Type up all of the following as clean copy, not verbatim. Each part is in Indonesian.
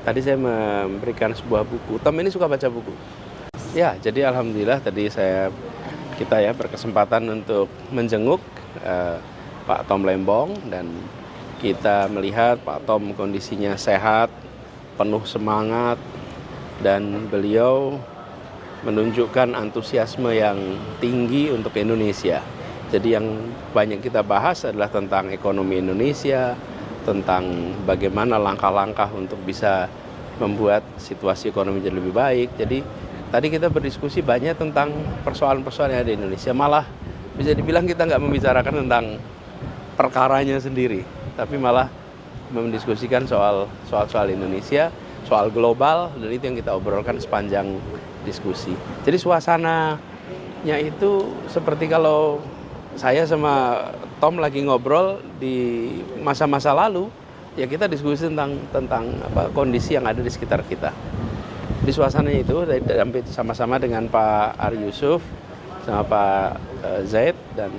tadi saya memberikan sebuah buku. Tom ini suka baca buku. Ya, jadi alhamdulillah tadi kita berkesempatan untuk menjenguk Pak Tom Lembong, dan kita melihat Pak Tom kondisinya sehat, penuh semangat, dan beliau menunjukkan antusiasme yang tinggi untuk Indonesia. Jadi yang banyak kita bahas adalah tentang ekonomi Indonesia, tentang bagaimana langkah-langkah untuk bisa membuat situasi ekonomi jadi lebih baik. Jadi tadi kita berdiskusi banyak tentang persoalan-persoalan yang ada di Indonesia. Malah bisa dibilang kita nggak membicarakan tentang perkaranya sendiri, tapi malah mendiskusikan soal Indonesia, soal global, dan itu yang kita obrolkan sepanjang diskusi. Jadi suasananya itu seperti kalau saya sama Tom lagi ngobrol di masa-masa lalu, ya kita diskusi tentang kondisi yang ada di sekitar kita. Di suasananya itu sama-sama dengan Pak Ari Yusuf sama Pak Zaid, dan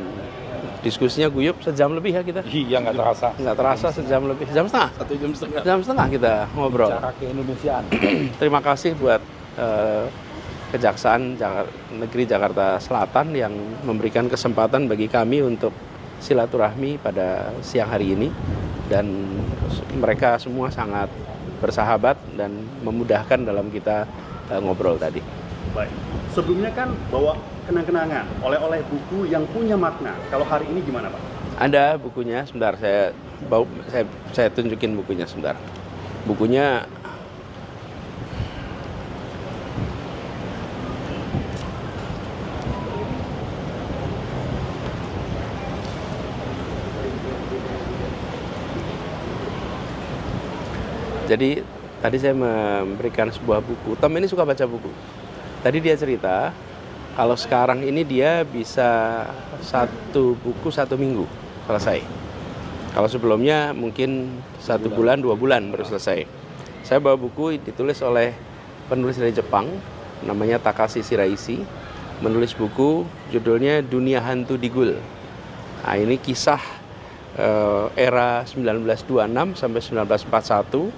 diskusinya guyup sejam lebih ya kita. Iya, nggak terasa. Nggak terasa sejam lebih, jam setengah. 1 jam setengah. Jam setengah kita ngobrol. Cara keindonesiaan. Terima kasih buat Kejaksaan Negeri Jakarta Selatan yang memberikan kesempatan bagi kami untuk silaturahmi pada siang hari ini, dan mereka semua sangat bersahabat dan memudahkan dalam kita ngobrol tadi. Baik, sebelumnya kan bawa kenang-kenangan, oleh-oleh buku yang punya makna. Kalau hari ini gimana, Pak? Ada bukunya, sebentar saya tunjukin bukunya sebentar. Bukunya jadi tadi saya memberikan sebuah buku. Tom ini suka baca buku. Tadi dia cerita kalau sekarang ini dia bisa 1 buku 1 minggu selesai. Kalau sebelumnya mungkin 1 bulan, 2 bulan baru selesai. Saya bawa buku ditulis oleh penulis dari Jepang, namanya Takashi Shiraishi. Menulis buku judulnya Dunia Hantu di Gul. Nah, ini kisah era 1926 sampai 1941,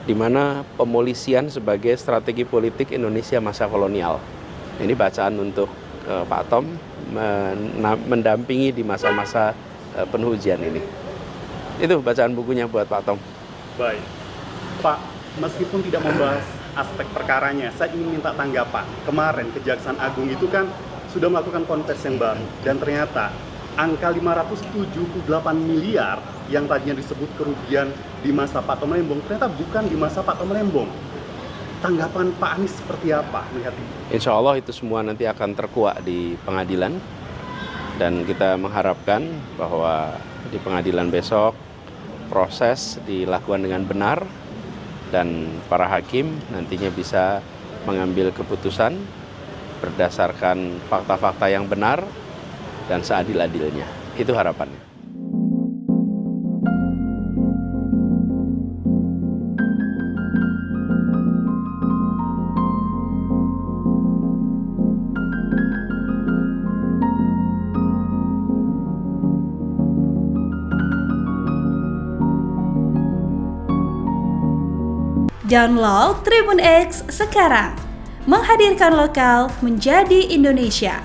di mana pemolisian sebagai strategi politik Indonesia masa kolonial. Ini bacaan untuk Pak Tom mendampingi di masa-masa penuh ujian ini. Itu bacaan bukunya buat Pak Tom. Baik, Pak, meskipun tidak membahas aspek perkaranya, saya ingin minta tanggapan. Kemarin Kejaksaan Agung itu kan sudah melakukan konversi yang baru, dan ternyata angka 578 miliar yang tadinya disebut kerugian di masa Pak Tom Lembong ternyata bukan di masa Pak Tom Lembong. Tanggapan Pak Anies seperti apa melihat ini? Insya Allah itu semua nanti akan terkuak di pengadilan, dan kita mengharapkan bahwa di pengadilan besok proses dilakukan dengan benar, dan para hakim nantinya bisa mengambil keputusan berdasarkan fakta-fakta yang benar dan seadil-adilnya. Itu harapannya. Download Tribun X sekarang, menghadirkan lokal menjadi Indonesia.